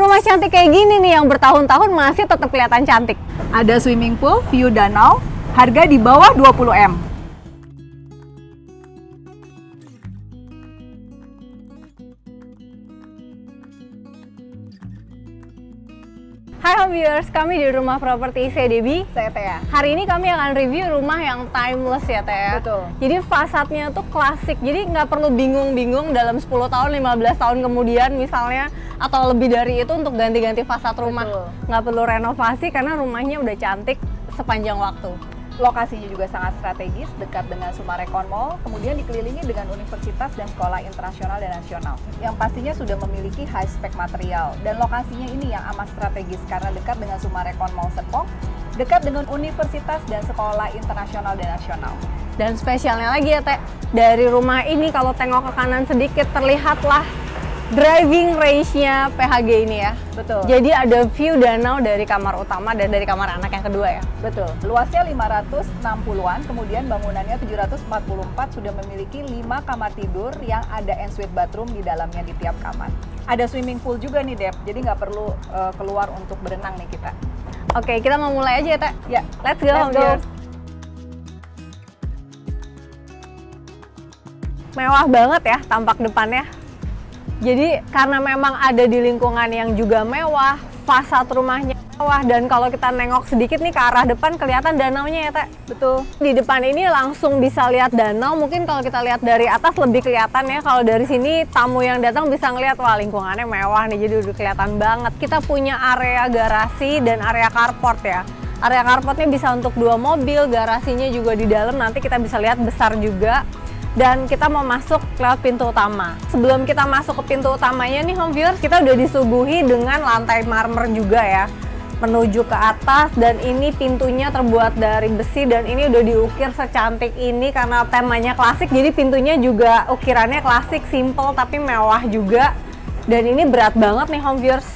rumah cantik kayak gini nih yang bertahun-tahun masih tetap kelihatan cantik. Ada swimming pool, view danau, harga di bawah 20 M. Hai home viewers, kami di Rumah Properti Debbie. Saya Thea. Hari ini kami akan review rumah yang timeless ya Thea. Betul. Jadi fasadnya tuh klasik, jadi nggak perlu bingung-bingung dalam 10 tahun, 15 tahun kemudian misalnya, atau lebih dari itu untuk ganti-ganti fasad rumah. Betul. Nggak perlu renovasi karena rumahnya udah cantik sepanjang waktu. Lokasinya juga sangat strategis, dekat dengan Sumarekon Mall, kemudian dikelilingi dengan universitas dan sekolah internasional dan nasional. Yang pastinya sudah memiliki high spec material, dan lokasinya ini yang amat strategis karena dekat dengan Sumarekon Mall Serpong, dekat dengan universitas dan sekolah internasional dan nasional. Dan spesialnya lagi ya Teh, dari rumah ini kalau tengok ke kanan sedikit terlihatlah driving range-nya PHG ini ya. Betul. Jadi ada view danau dari kamar utama dan dari kamar anak yang kedua ya. Betul. Luasnya 560-an, kemudian bangunannya 744, sudah memiliki 5 kamar tidur yang ada ensuite bathroom di dalamnya di tiap kamar. Ada swimming pool juga nih Dep, jadi nggak perlu keluar untuk berenang nih kita. Oke, kita mau mulai aja ya Teh. Ya, Let's go. let's go. Mewah banget ya tampak depannya. Jadi karena memang ada di lingkungan yang juga mewah, fasad rumahnya mewah, dan kalau kita nengok sedikit nih ke arah depan kelihatan danaunya ya Teh. Betul. Di depan ini langsung bisa lihat danau, mungkin kalau kita lihat dari atas lebih kelihatan ya. Kalau dari sini tamu yang datang bisa ngelihat, wah lingkungannya mewah nih, jadi udah kelihatan banget. Kita punya area garasi dan area carport ya. Area carportnya bisa untuk 2 mobil, garasinya juga di dalam, nanti kita bisa lihat besar juga. Dan kita mau masuk lewat pintu utama. Sebelum kita masuk ke pintu utamanya nih home viewers, kita udah disuguhi dengan lantai marmer juga ya, menuju ke atas, dan ini pintunya terbuat dari besi dan ini udah diukir secantik ini karena temanya klasik, jadi pintunya juga ukirannya klasik, simple tapi mewah juga. Dan ini berat banget nih home viewers,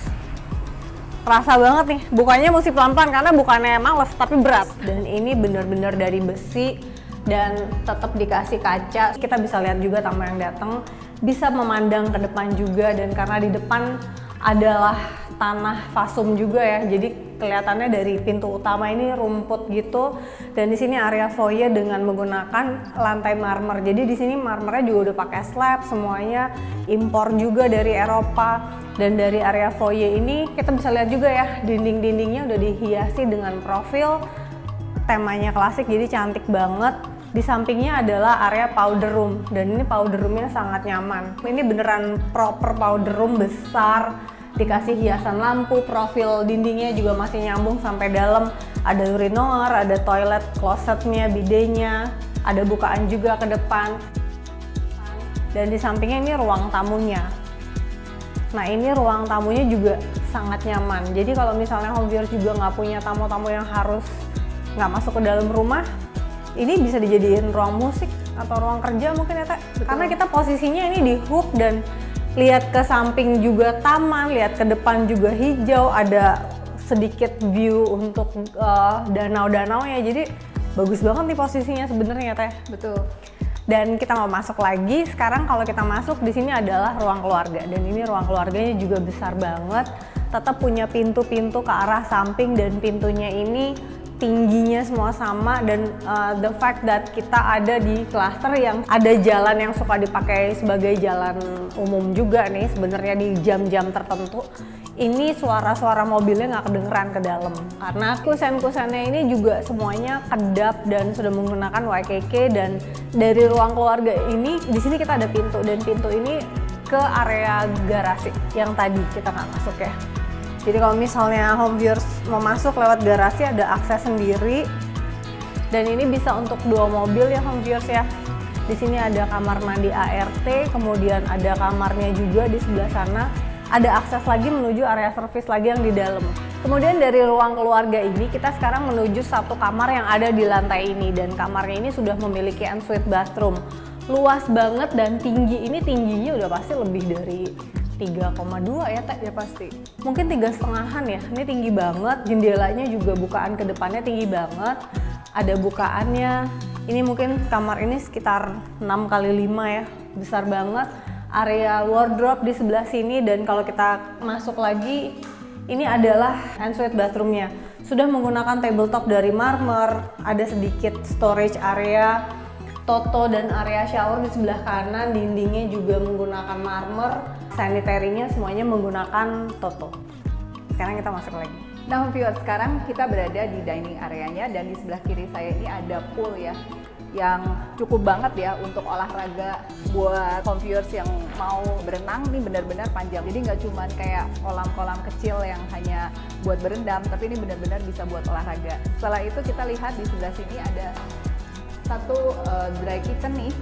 rasa banget nih, bukanya mesti pelan-pelan karena bukannya males tapi berat. Dan ini bener-bener dari besi dan tetap dikasih kaca. Kita bisa lihat juga tamu yang datang, bisa memandang ke depan juga, dan karena di depan adalah tanah fasum juga ya, jadi kelihatannya dari pintu utama ini rumput gitu. Dan di sini area foyer dengan menggunakan lantai marmer. Jadi di sini marmernya juga udah pakai slab, semuanya impor juga dari Eropa. Dan dari area foyer ini kita bisa lihat juga ya, dinding-dindingnya udah dihiasi dengan profil temanya klasik, jadi cantik banget. Di sampingnya adalah area powder room, dan ini powder roomnya sangat nyaman. Ini beneran proper powder room, besar, dikasih hiasan lampu, profil dindingnya juga masih nyambung sampai dalam. Ada urinoir, ada toilet, closetnya, bidenya, ada bukaan juga ke depan. Dan di sampingnya ini ruang tamunya. Nah ini ruang tamunya juga sangat nyaman. Jadi kalau misalnya home viewers juga nggak punya tamu-tamu yang harus nggak masuk ke dalam rumah, ini bisa dijadiin ruang musik atau ruang kerja mungkin ya Teh. Karena kita posisinya ini di hook dan lihat ke samping juga taman, lihat ke depan juga hijau, ada sedikit view untuk danau-danaunya, jadi bagus banget nih posisinya sebenarnya Teh. Betul. Dan kita mau masuk lagi. Sekarang kalau kita masuk, di sini adalah ruang keluarga, dan ini ruang keluarganya juga besar banget. Tetap punya pintu-pintu ke arah samping, dan pintunya ini tingginya semua sama. Dan the fact that kita ada di klaster yang ada jalan yang suka dipakai sebagai jalan umum juga nih sebenarnya di jam-jam tertentu, ini suara-suara mobilnya nggak kedengeran ke dalam karena kusen-kusennya ini juga semuanya kedap dan sudah menggunakan YKK. Dan dari ruang keluarga ini, di sini kita ada pintu, dan pintu ini ke area garasi yang tadi kita nggak masuk ya. Jadi kalau misalnya home viewers mau masuk lewat garasi, ada akses sendiri. Dan ini bisa untuk 2 mobil ya home viewers ya. Di sini ada kamar mandi ART, kemudian ada kamarnya juga di sebelah sana. Ada akses lagi menuju area servis lagi yang di dalam. Kemudian dari ruang keluarga ini kita sekarang menuju satu kamar yang ada di lantai ini, dan kamarnya ini sudah memiliki ensuite bathroom. Luas banget dan tinggi, ini tingginya udah pasti lebih dari 3,2 ya Teh? Ya pasti. Mungkin 3,5-an ya, ini tinggi banget. Jendelanya juga bukaan ke depannya tinggi banget. Ada bukaannya. Ini mungkin kamar ini sekitar 6 kali 5 ya, besar banget. area wardrobe di sebelah sini, dan kalau kita masuk lagi ini adalah ensuite bathroomnya. Sudah menggunakan tabletop dari marmer, ada sedikit storage area, toto dan area shower di sebelah kanan, dindingnya juga menggunakan marmer, sanitary-nya semuanya menggunakan toto. Sekarang kita masuk lagi. Nah, home viewers, sekarang kita berada di dining areanya dan di sebelah kiri saya ini ada pool ya, yang cukup banget ya untuk olahraga buat home viewers yang mau berenang. Ini benar-benar panjang, jadi nggak cuman kayak kolam-kolam kecil yang hanya buat berendam, tapi ini benar-benar bisa buat olahraga. Setelah itu kita lihat di sebelah sini ada satu dry kitchen nih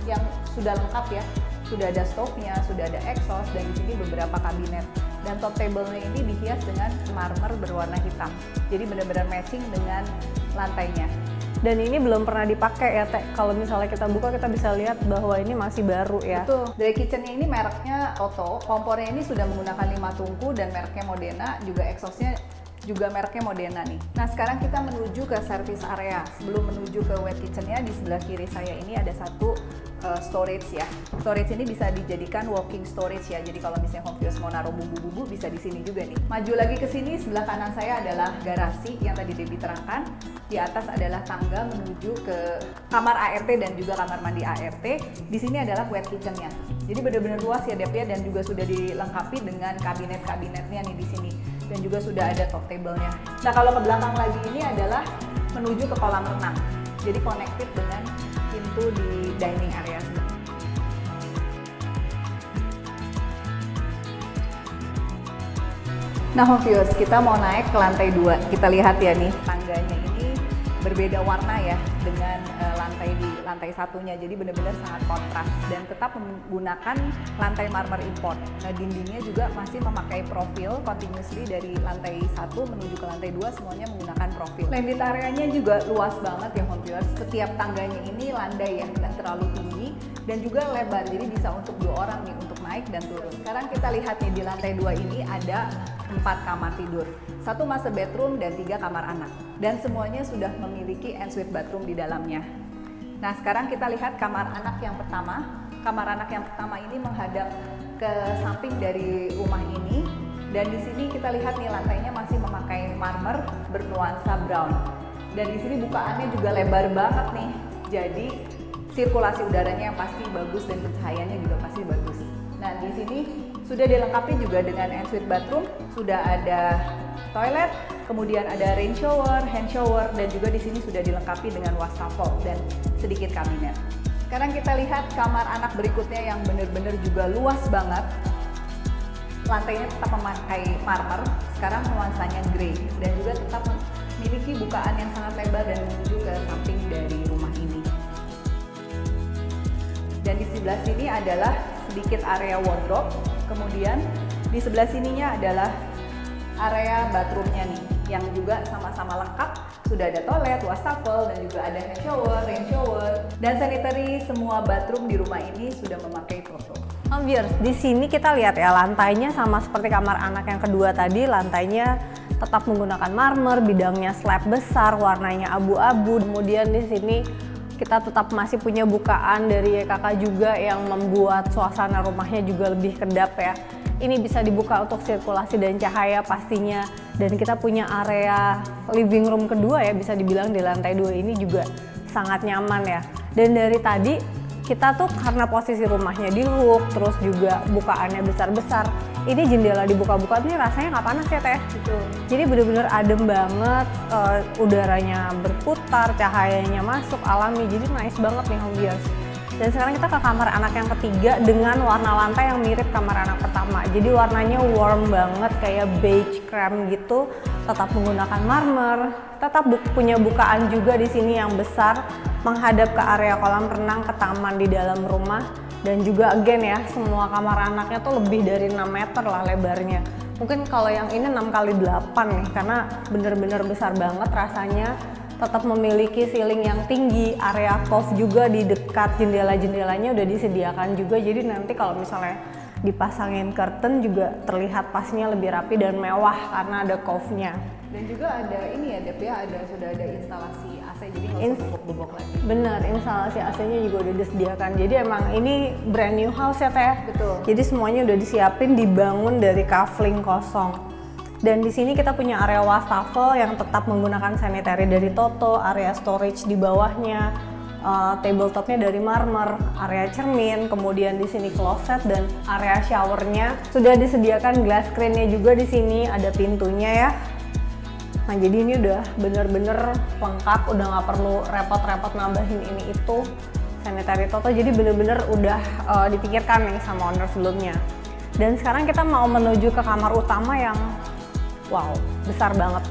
yang sudah lengkap ya, sudah ada stove-nya, sudah ada exhaust, dan di sini beberapa kabinet. Dan top table-nya ini dihias dengan marmer berwarna hitam, jadi benar-benar matching dengan lantainya. Dan ini belum pernah dipakai ya, Teh. Kalau misalnya kita buka, kita bisa lihat bahwa ini masih baru ya. Betul. Dry kitchen-nya ini mereknya Toto. Kompornya ini sudah menggunakan 5 tungku dan mereknya Modena, juga exhaust-nya juga mereknya Modena nih. Nah, sekarang kita menuju ke service area. Sebelum menuju ke wet kitchen-nya, di sebelah kiri saya ini ada satu storage ya. Storage ini bisa dijadikan walking storage ya. Jadi kalau misalnya home viewers mau naruh bumbu-bumbu bisa di sini juga nih. Maju lagi ke sini, sebelah kanan saya adalah garasi yang tadi Debbie terangkan. Di atas adalah tangga menuju ke kamar ART dan juga kamar mandi ART. Di sini adalah wet kitchen-nya. Jadi benar-benar luas ya Dep ya, dan juga sudah dilengkapi dengan kabinet-kabinetnya nih di sini. Dan juga sudah ada top table-nya. Nah, kalau ke belakang lagi ini adalah menuju ke kolam renang. Jadi connected dengan pintu di dining area. Nah, home viewers, kita mau naik ke lantai 2. Kita lihat ya nih, tangganya ini berbeda warna ya dengan lantai di lantai satunya. Jadi benar-benar sangat kontras dan tetap menggunakan lantai marmer import. Nah, dindingnya juga masih memakai profil continuously dari lantai 1 menuju ke lantai 2, semuanya menggunakan profil. Landing areanya juga luas banget ya home viewers. Setiap tangganya ini landai ya, tidak terlalu tinggi dan juga lebar. Jadi bisa untuk 2 orang nih untuk naik dan turun. Sekarang kita lihat nih di lantai 2 ini ada 4 kamar tidur, 1 master bedroom dan 3 kamar anak. Dan semuanya sudah memiliki ensuite bathroom di dalamnya. Nah, sekarang kita lihat kamar anak yang pertama. Kamar anak yang pertama ini menghadap ke samping dari rumah ini. Dan di sini kita lihat nih lantainya masih memakai marmer bernuansa brown. Dan di sini bukaannya juga lebar banget nih. Jadi sirkulasi udaranya yang pasti bagus dan pencahayaannya juga pasti bagus. Nah, di sini sudah dilengkapi juga dengan ensuite bathroom, sudah ada toilet, kemudian ada rain shower, hand shower, dan juga di sini sudah dilengkapi dengan wastafel dan sedikit kabinet. Sekarang kita lihat kamar anak berikutnya yang benar-benar juga luas banget. Lantainya tetap memakai marmer, sekarang nuansanya grey, dan juga tetap memiliki bukaan yang sangat lebar dan menuju ke samping dari rumah ini. Dan di sebelah sini adalah sedikit area wardrobe, kemudian di sebelah sininya adalah area bathroomnya nih, yang juga sama-sama lengkap. Sudah ada toilet, wastafel, dan juga ada hand shower, rain shower, dan sanitary. Semua bathroom di rumah ini sudah memakai toto. Viewers, di sini kita lihat ya, lantainya sama seperti kamar anak yang kedua tadi. Lantainya tetap menggunakan marmer, bidangnya slab besar, warnanya abu-abu. Kemudian di sini kita tetap masih punya bukaan dari YKK juga yang membuat suasana rumahnya juga lebih kedap ya. Ini bisa dibuka untuk sirkulasi dan cahaya pastinya. Dan kita punya area living room kedua ya, bisa dibilang di lantai 2 ini juga sangat nyaman ya. Dan dari tadi kita tuh karena posisi rumahnya di hook, terus juga bukaannya besar-besar, ini jendela dibuka-buka ini rasanya nggak panas ya Teh? Betul. Jadi bener-bener adem banget, udaranya berputar, cahayanya masuk, alami, jadi nice banget nih home viewers. Dan sekarang kita ke kamar anak yang ketiga dengan warna lantai yang mirip kamar anak pertama. Jadi warnanya warm banget kayak beige cream gitu, tetap menggunakan marmer, tetap punya bukaan juga di sini yang besar menghadap ke area kolam renang, ke taman di dalam rumah. Dan juga again ya, semua kamar anaknya tuh lebih dari 6 meter lah lebarnya. Mungkin kalau yang ini 6x8 nih, karena bener-bener besar banget rasanya. Tetap memiliki ceiling yang tinggi, area cove juga di dekat jendela-jendelanya udah disediakan juga. Jadi nanti kalau misalnya dipasangin curtain juga terlihat pastinya lebih rapi dan mewah karena ada cove-nya. Dan juga ada ini ya Dep ya, sudah ada instalasi AC, jadi nggak usah bubuk-bubuk lagi. Bener, instalasi AC-nya juga udah disediakan. Jadi emang ini brand new house ya Teh? Betul. Jadi semuanya udah disiapin, dibangun dari kafling kosong. Dan di sini kita punya area wastafel yang tetap menggunakan sanitary dari Toto, area storage di bawahnya, tabletopnya dari marmer, area cermin, kemudian di sini closet dan area showernya sudah disediakan glass screen-nya juga di sini, ada pintunya ya. Nah jadi ini udah bener-bener lengkap, udah nggak perlu repot-repot nambahin ini itu sanitary Toto, jadi bener-bener udah dipikirkan nih sama owner sebelumnya. Dan sekarang kita mau menuju ke kamar utama yang wow, besar banget.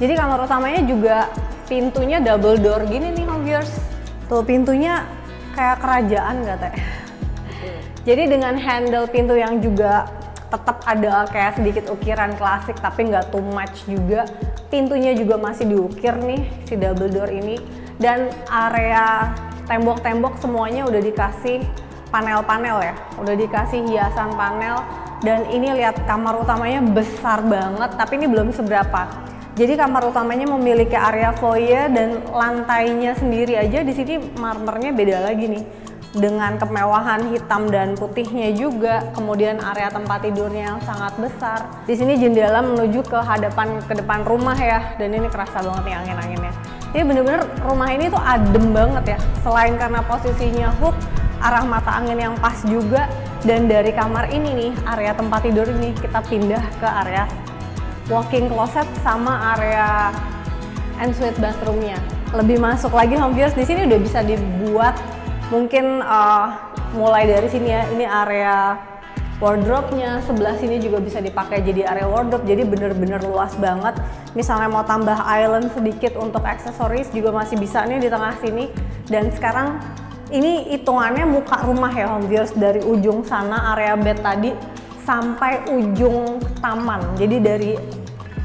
Jadi kamar utamanya juga pintunya double door gini nih home viewers. Tuh pintunya kayak kerajaan nggak Teh? Jadi dengan handle pintu yang juga tetap ada kayak sedikit ukiran klasik tapi nggak too much juga. Pintunya juga masih diukir nih si double door ini. Dan area tembok-tembok semuanya udah dikasih panel-panel ya. Udah dikasih hiasan panel. Dan ini lihat kamar utamanya besar banget tapi ini belum seberapa. Jadi kamar utamanya memiliki area foyer dan lantainya sendiri aja di sini marmernya beda lagi nih. Dengan kemewahan hitam dan putihnya juga, kemudian area tempat tidurnya yang sangat besar. Di sini jendela menuju ke depan rumah ya, dan ini kerasa banget nih angin-anginnya. Jadi bener-bener rumah ini tuh adem banget ya. Selain karena posisinya hook, arah mata angin yang pas juga, dan dari kamar ini nih, area tempat tidur ini kita pindah ke area walk-in closet sama area ensuite bathroomnya. Lebih masuk lagi home viewers, di sini udah bisa dibuat mungkin mulai dari sini ya, ini area wardrobe-nya, sebelah sini juga bisa dipakai jadi area wardrobe, jadi bener-bener luas banget. Misalnya mau tambah island sedikit untuk aksesoris juga masih bisa nih di tengah sini. Dan sekarang ini hitungannya muka rumah ya home viewers, dari ujung sana area bed tadi sampai ujung taman. Jadi dari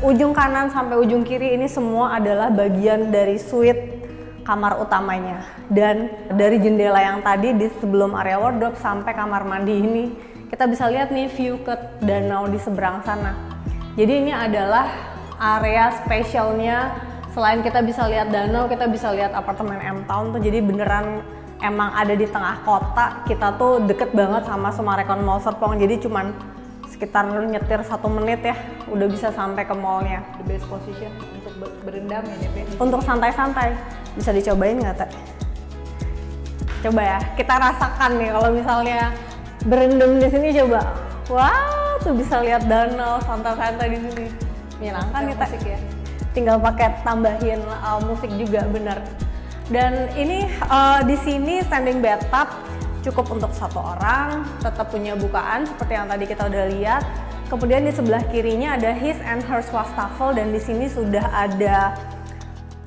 ujung kanan sampai ujung kiri ini semua adalah bagian dari suite kamar utamanya. Dan dari jendela yang tadi di sebelum area wardrobe sampai kamar mandi ini kita bisa lihat nih view ke danau di seberang sana. Jadi ini adalah area spesialnya. Selain kita bisa lihat danau, kita bisa lihat apartemen M Town tuh, jadi beneran emang ada di tengah kota. Kita tuh deket banget sama Summarecon Mall Serpong, jadi cuman sekitar nyetir 1 menit ya udah bisa sampai ke mallnya. The best position untuk berendam ya Dep. Untuk santai-santai, bisa dicobain nggak Teh? Coba ya, kita rasakan nih kalau misalnya berendam di sini, coba. Wow, tuh bisa lihat danau santai-santai di sini. Menyenangkan nih Teh. Ya. Tinggal pakai tambahin musik juga, bener. Dan ini di sini standing bathtub cukup untuk 1 orang, tetap punya bukaan seperti yang tadi kita udah lihat. Kemudian di sebelah kirinya ada his and hers wastafel, dan di sini sudah ada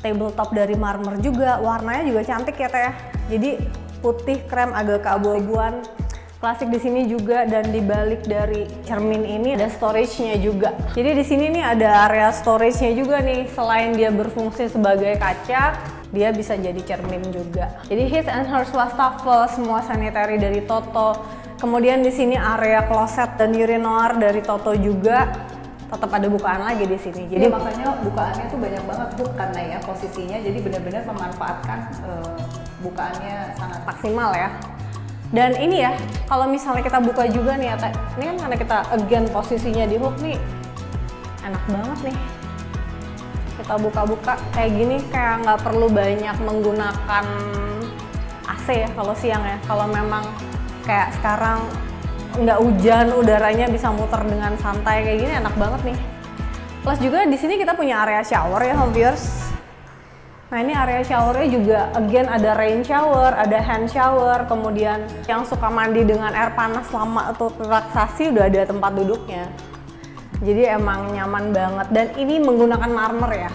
tabletop dari marmer juga. Warnanya juga cantik ya Teh. Jadi putih krem agak keabu-abuan. Klasik di sini juga, dan di balik dari cermin ini ada storage-nya juga. Jadi di sini nih ada area storage-nya juga nih. Selain dia berfungsi sebagai kaca, dia bisa jadi cermin juga. Jadi his and hers wastafel, semua sanitary dari Toto. Kemudian di sini area closet dan urinoir dari Toto juga. Tetap ada bukaan lagi di sini. Jadi makanya bukaannya tuh banyak banget tuh karena ya posisinya, jadi benar-benar memanfaatkan bukaannya sangat maksimal ya. Dan ini ya, kalau misalnya kita buka juga nih ya, ini kan karena kita again posisinya di hook nih, enak banget nih. Kita buka-buka kayak gini, kayak nggak perlu banyak menggunakan AC ya kalau siang ya. Kalau memang kayak sekarang nggak hujan, udaranya bisa muter dengan santai kayak gini, enak banget nih. Plus juga di sini kita punya area shower ya home viewers. Nah ini area showernya juga again ada rain shower, ada hand shower, kemudian yang suka mandi dengan air panas lama atau relaksasi udah ada tempat duduknya. Jadi emang nyaman banget, dan ini menggunakan marmer ya.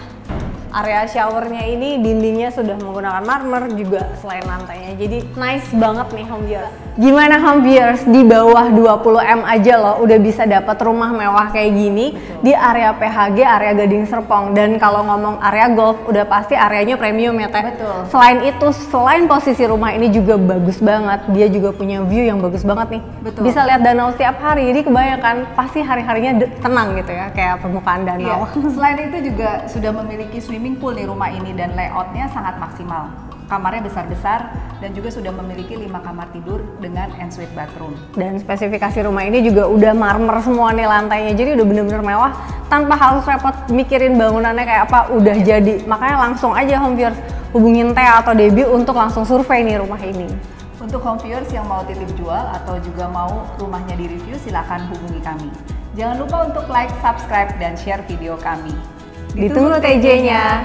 Area showernya ini dindingnya sudah menggunakan marmer juga selain lantainya, jadi nice banget nih home viewers. Gimana home viewers, di bawah 20M aja loh udah bisa dapat rumah mewah kayak gini. Betul. Di area PHG, area Gading Serpong. Dan kalau ngomong area golf, udah pasti areanya premium ya Teh. Betul. Selain itu, selain posisi rumah ini juga bagus banget, dia juga punya view yang bagus banget nih. Betul. Bisa lihat danau setiap hari, jadi kebayangkan pasti hari-harinya tenang gitu ya, kayak permukaan danau. Iya. Selain itu juga sudah memiliki swimming pool nih rumah ini dan layoutnya sangat maksimal. Kamarnya besar-besar dan juga sudah memiliki 5 kamar tidur dengan ensuite bathroom. Dan spesifikasi rumah ini juga udah marmer semua nih lantainya, jadi udah bener-bener mewah tanpa harus repot mikirin bangunannya kayak apa, udah jadi. Makanya langsung aja home viewers hubungin Teh atau Debbie untuk langsung survei nih rumah ini. Untuk home viewers yang mau titip jual atau juga mau rumahnya direview, silakan hubungi kami. Jangan lupa untuk like, subscribe, dan share video kami. Ditunggu TJ-nya.